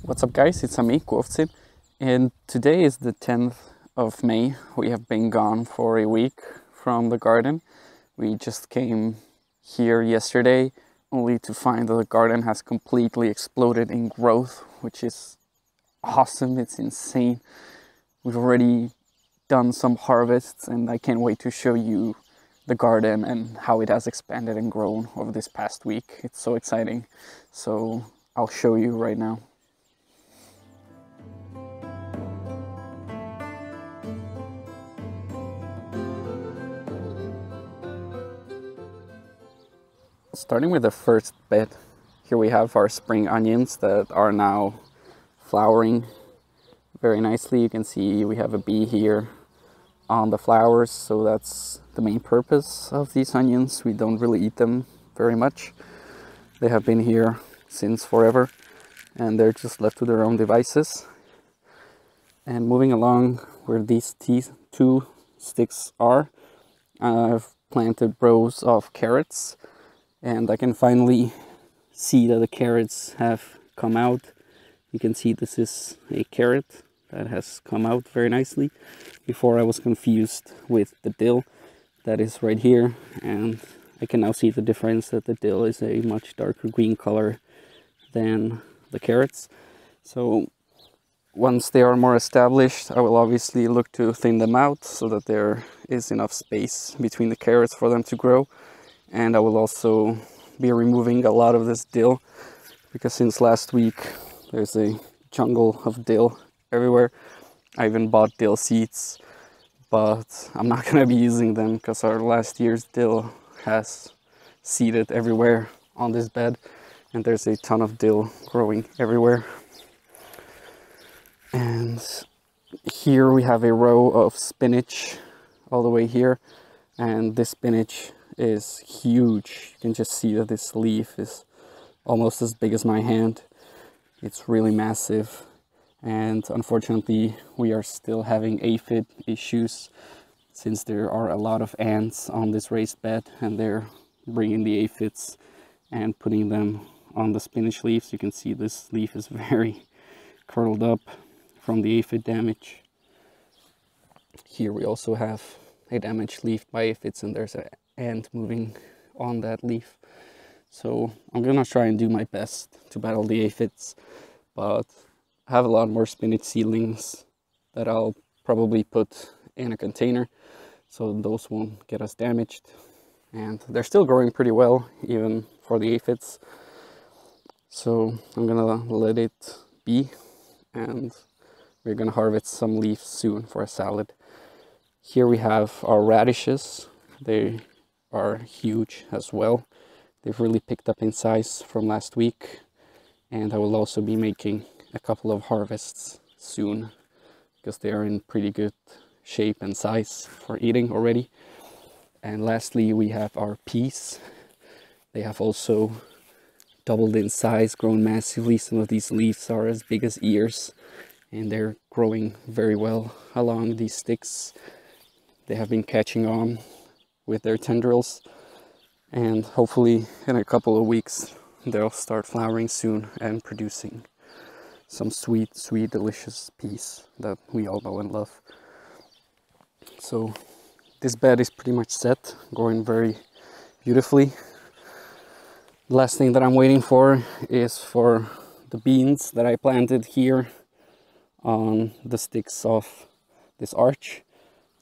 What's up guys, it's Mikeš and today is the 10th of May. We have been gone for a week from the garden. We just came here yesterday only to find that the garden has completely exploded in growth, which is awesome. It's insane. We've already done some harvests and I can't wait to show you the garden and how it has expanded and grown over this past week. It's so exciting. So I'll show you right now. Starting with the first bed, here we have our spring onions that are now flowering very nicely. You can see we have a bee here on the flowers, so that's the main purpose of these onions. We don't really eat them very much. They have been here since forever and they're just left to their own devices. And moving along where these two sticks are, I've planted rows of carrots. And I can finally see that the carrots have come out. You can see this is a carrot that has come out very nicely. Before I was confused with the dill that is right here. And I can now see the difference, that the dill is a much darker green color than the carrots. So once they are more established, I will obviously look to thin them out so that there is enough space between the carrots for them to grow. And I will also be removing a lot of this dill, because since last week there's a jungle of dill everywhere. I even bought dill seeds, but I'm not going to be using them because our last year's dill has seeded everywhere on this bed and there's a ton of dill growing everywhere. And here we have a row of spinach all the way here, and this spinach is huge. You can just see that this leaf is almost as big as my hand. It's really massive, and unfortunately we are still having aphid issues since there are a lot of ants on this raised bed and they're bringing the aphids and putting them on the spinach leaves. You can see this leaf is very curled up from the aphid damage. Here we also have a damaged leaf by aphids and there's an ant moving on that leaf. So I'm gonna try and do my best to battle the aphids, but I have a lot more spinach seedlings that I'll probably put in a container so those won't get us damaged. And they're still growing pretty well even for the aphids. So I'm gonna let it be, and we're gonna harvest some leaves soon for a salad. Here we have our radishes. They are huge as well. They've really picked up in size from last week, and I will also be making a couple of harvests soon because they are in pretty good shape and size for eating already. And lastly we have our peas. They have also doubled in size, grown massively. Some of these leaves are as big as ears and they're growing very well along these sticks. They have been catching on with their tendrils, and hopefully in a couple of weeks they'll start flowering soon and producing some sweet delicious peas that we all know and love. So this bed is pretty much set, growing very beautifully. The last thing that I'm waiting for is for the beans that I planted here on the sticks of this arch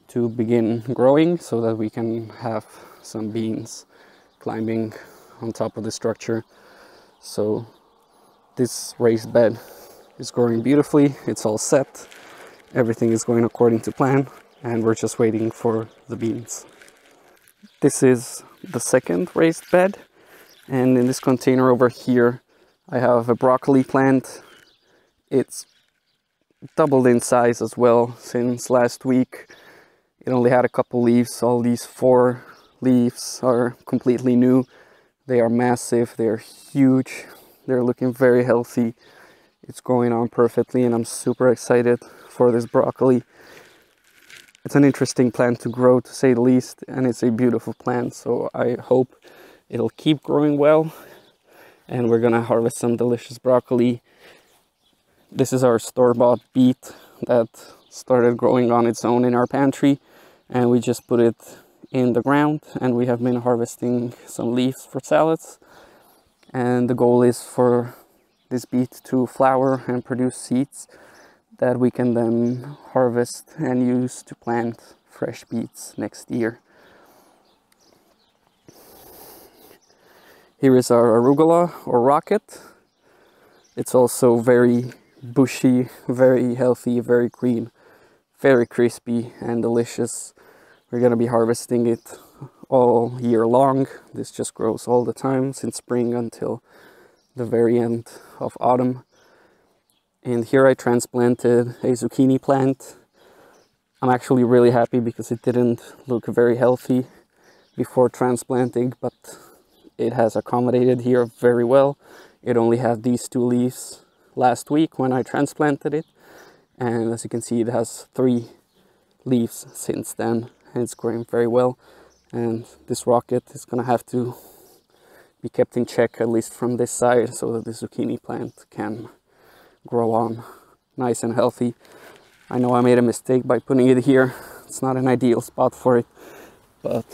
to begin growing so that we can have some beans climbing on top of the structure. So this raised bed is growing beautifully. It's all set. Everything is going according to plan and we're just waiting for the beans. This is the second raised bed, and in this container over here I have a broccoli plant. It's doubled in size as well since last week. It only had a couple leaves. All these 4 leaves are completely new. They are massive, they're huge, they're looking very healthy. It's growing on perfectly and I'm super excited for this broccoli. It's an interesting plant to grow, to say the least, and it's a beautiful plant, so I hope it'll keep growing well and we're gonna harvest some delicious broccoli This is our store-bought beet that started growing on its own in our pantry, and we just put it in the ground, and we have been harvesting some leaves for salads. And the goal is for this beet to flower and produce seeds that we can then harvest and use to plant fresh beets next year. Here is our arugula or rocket. It's also very bushy, very healthy, very green, very crispy and delicious. We're gonna be harvesting it all year long. This just grows all the time since spring until the very end of autumn. And here I transplanted a zucchini plant. I'm actually really happy because it didn't look very healthy before transplanting, but it has accommodated here very well. It only had these 2 leaves last week when I transplanted it, and as you can see, it has 3 leaves since then, and it's growing very well. And this rocket is gonna have to be kept in check, at least from this side, so that the zucchini plant can grow on nice and healthy. I know I made a mistake by putting it here. It's not an ideal spot for it, but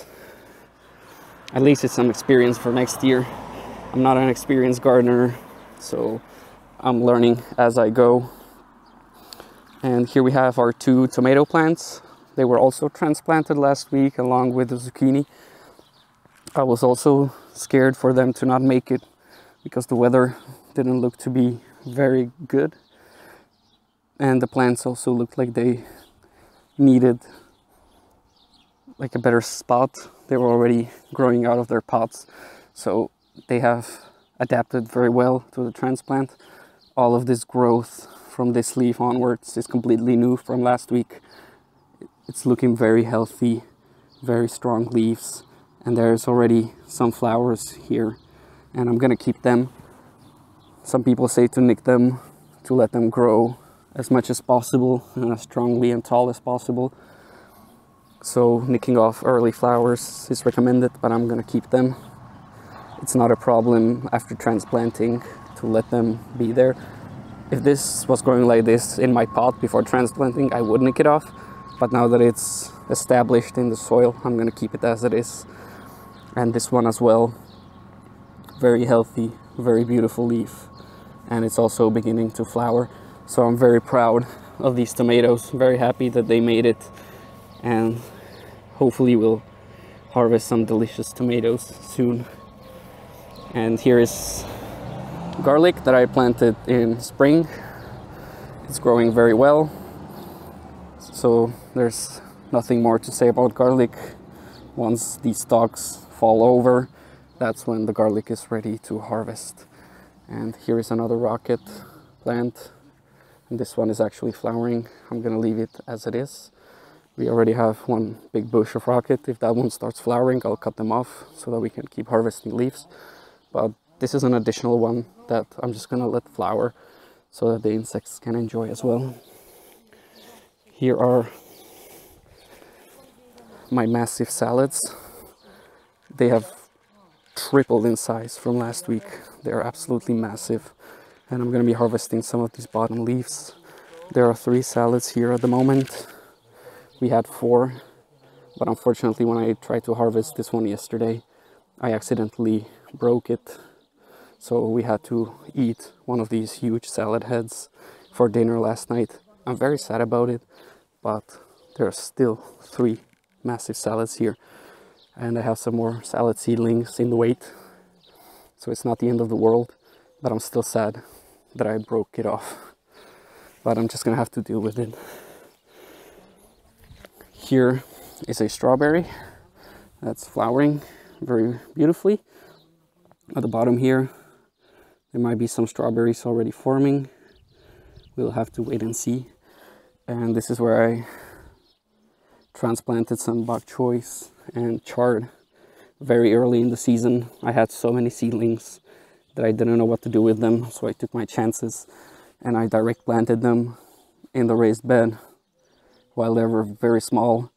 at least it's some experience for next year. I'm not an experienced gardener, so I'm learning as I go. And here we have our 2 tomato plants. They were also transplanted last week along with the zucchini. I was also scared for them to not make it because the weather didn't look to be very good, and the plants also looked like they needed like a better spot. They were already growing out of their pots, so they have adapted very well to the transplant. All of this growth from this leaf onwards is completely new from last week. It's looking very healthy, very strong leaves, and there's already some flowers here, and I'm gonna keep them. Some people say to nick them, to let them grow as much as possible and as strongly and tall as possible. So nicking off early flowers is recommended, but I'm gonna keep them. It's not a problem after transplanting to let them be there. If this was growing like this in my pot before transplanting, I would nick it off. But now that it's established in the soil, I'm gonna keep it as it is. And this one as well. Very healthy, very beautiful leaf. And it's also beginning to flower. So I'm very proud of these tomatoes, very happy that they made it. And hopefully we'll harvest some delicious tomatoes soon. And here is garlic that I planted in spring. It's growing very well. So there's nothing more to say about garlic. Once these stalks fall over, that's when the garlic is ready to harvest. And here is another rocket plant. And this one is actually flowering. I'm gonna leave it as it is. We already have one big bush of rocket. If that one starts flowering, I'll cut them off so that we can keep harvesting leaves. But this is an additional one that I'm just gonna let flower so that the insects can enjoy as well. Here are my massive salads. They have tripled in size from last week. They're absolutely massive. And I'm gonna be harvesting some of these bottom leaves. There are 3 salads here at the moment. We had 4, but unfortunately when I tried to harvest this one yesterday, I accidentally broke it. So we had to eat one of these huge salad heads for dinner last night. I'm very sad about it, but there are still 3 massive salads here. And I have some more salad seedlings in the wait. So it's not the end of the world, but I'm still sad that I broke it off. But I'm just gonna have to deal with it. Here is a strawberry that's flowering very beautifully. At the bottom here, there might be some strawberries already forming. We'll have to wait and see. And this is where I transplanted some bok choys and chard very early in the season. I had so many seedlings that I didn't know what to do with them, so I took my chances and I direct planted them in the raised bed while they were very small.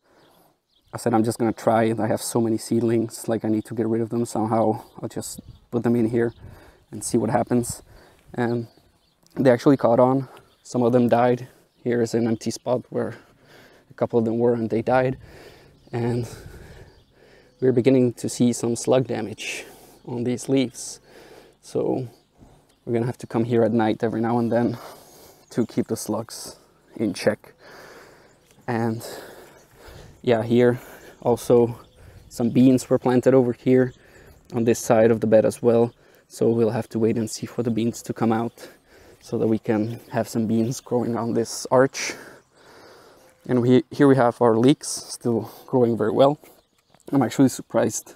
I said I'm just gonna try it. I have so many seedlings, like I need to get rid of them somehow. I'll just put them in here and see what happens. And they actually caught on. Some of them died. Here is an empty spot where a couple of them were and they died. And we're beginning to see some slug damage on these leaves. So we're gonna have to come here at night every now and then to keep the slugs in check. And yeah, here also some beans were planted over here on this side of the bed as well. So we'll have to wait and see for the beans to come out so that we can have some beans growing on this arch. And here we have our leeks still growing very well. I'm actually surprised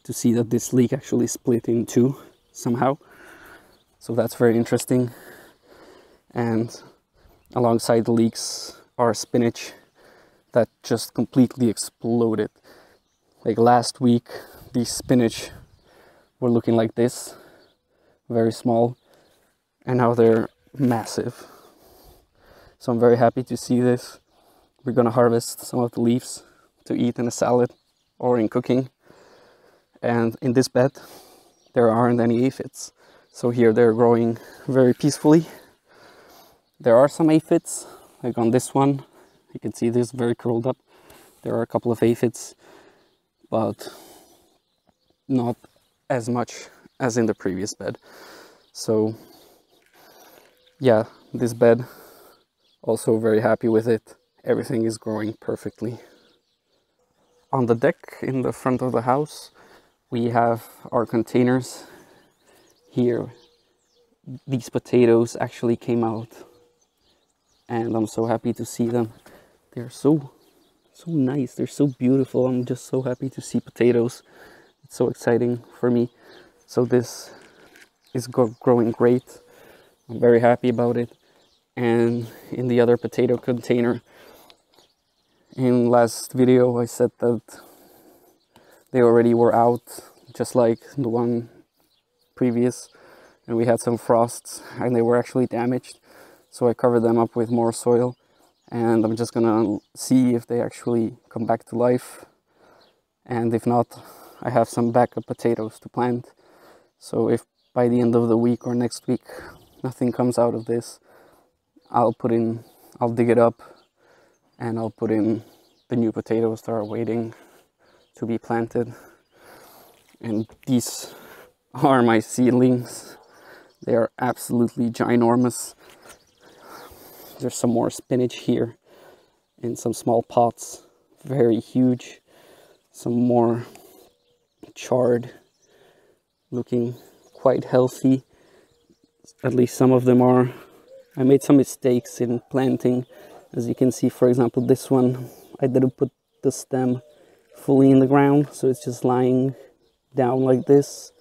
to see that this leek actually split in two somehow. So that's very interesting. And alongside the leeks are spinach that just completely exploded. Like last week, these spinach were looking like this, very small, and now they're massive. So I'm very happy to see this. We're gonna harvest some of the leaves to eat in a salad or in cooking. And in this bed, there aren't any aphids. So here they're growing very peacefully. There are some aphids, like on this one. You can see this very curled up. There are a couple of aphids, but not as much as in the previous bed. So yeah, this bed, also very happy with it. Everything is growing perfectly. On the deck in the front of the house, we have our containers. Here, these potatoes actually came out, and I'm so happy to see them. They're so nice. They're so beautiful. I'm just so happy to see potatoes. It's so exciting for me. So this is growing great. I'm very happy about it. And in the other potato container, in last video I said that they already were out, just like the one previous, and we had some frosts and they were actually damaged. So I covered them up with more soil, and I'm just gonna see if they actually come back to life. And if not, I have some backup potatoes to plant. So if by the end of the week or next week nothing comes out of this, I'll dig it up and I'll put in the new potatoes that are waiting to be planted. And these are my seedlings. They are absolutely ginormous. There's some more spinach here in some small pots, very huge. Some more chard, looking quite healthy. At least some of them are. I made some mistakes in planting. As you can see, for example, this one, I didn't put the stem fully in the ground, so it's just lying down like this.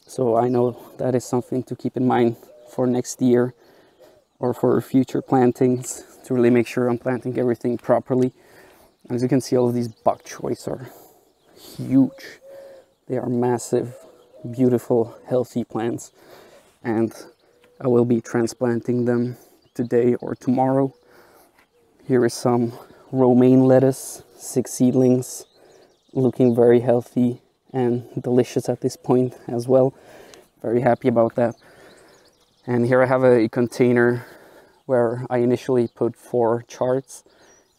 So I know that is something to keep in mind for next year or for future plantings, to really make sure I'm planting everything properly. As you can see, all of these bok choys are huge. They are massive, beautiful, healthy plants. And I will be transplanting them today or tomorrow. Here is some romaine lettuce, 6 seedlings, looking very healthy and delicious at this point as well. Very happy about that. And here I have a container where I initially put 4 chards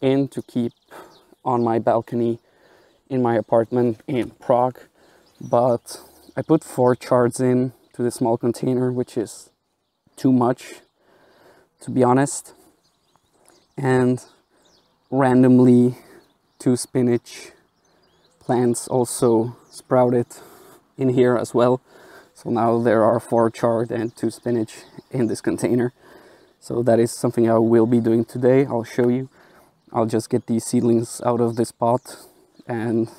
in to keep on my balcony in my apartment in Prague. But I put 4 chards in to the small container, which is too much, to be honest. And randomly 2 spinach plants also sprouted in here as well. So now there are 4 chard and 2 spinach in this container. So that is something I will be doing today. I'll show you. I'll just get these seedlings out of this pot and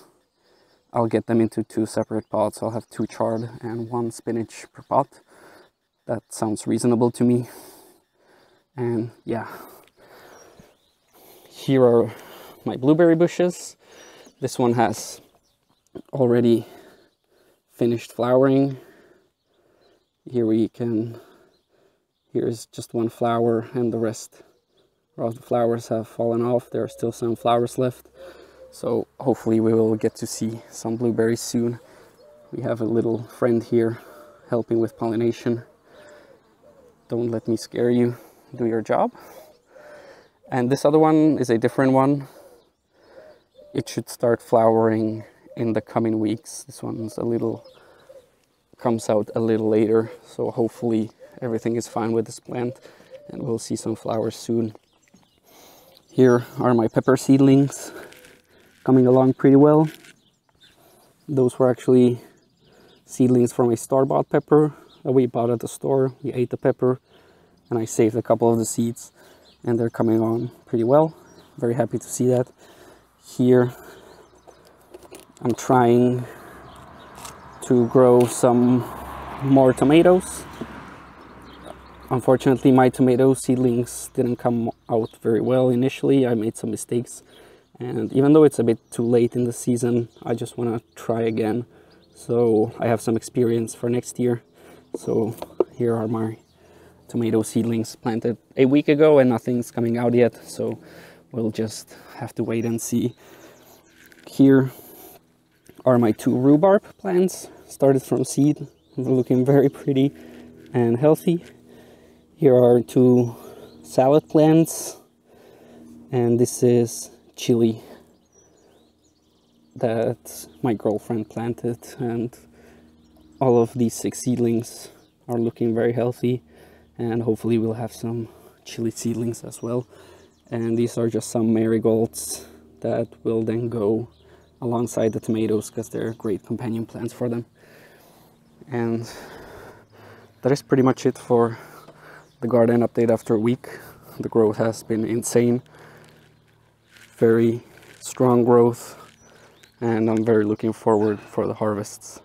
I'll get them into 2 separate pots. I'll have 2 chard and 1 spinach per pot. That sounds reasonable to me. And yeah, here are my blueberry bushes. This one has already finished flowering. Here's just 1 flower, and the rest of the flowers have fallen off. There are still some flowers left. So hopefully we will get to see some blueberries soon. We have a little friend here helping with pollination. Don't let me scare you. do your job. And this other one is a different one. It should start flowering in the coming weeks. This one's comes out a little later, so hopefully everything is fine with this plant and we'll see some flowers soon. Here are my pepper seedlings, coming along pretty well. Those were actually seedlings from a store-bought pepper that we bought at the store. We ate the pepper and I saved a couple of the seeds and they're coming on pretty well. Very happy to see that. Here I'm trying to grow some more tomatoes. Unfortunately, my tomato seedlings didn't come out very well initially. I made some mistakes, and even though it's a bit too late in the season, I just want to try again, so I have some experience for next year. So here are my tomato seedlings planted a week ago and nothing's coming out yet, so we'll just have to wait and see. Here are my 2 rhubarb plants, started from seed. They're looking very pretty and healthy. Here are 2 salad plants, and this is chili that my girlfriend planted, and all of these 6 seedlings are looking very healthy, and hopefully we'll have some chili seedlings as well. And these are just some marigolds that will then go alongside the tomatoes because they're great companion plants for them. And that is pretty much it for the garden update after a week. The growth has been insane, very strong growth, and I'm very looking forward for the harvests.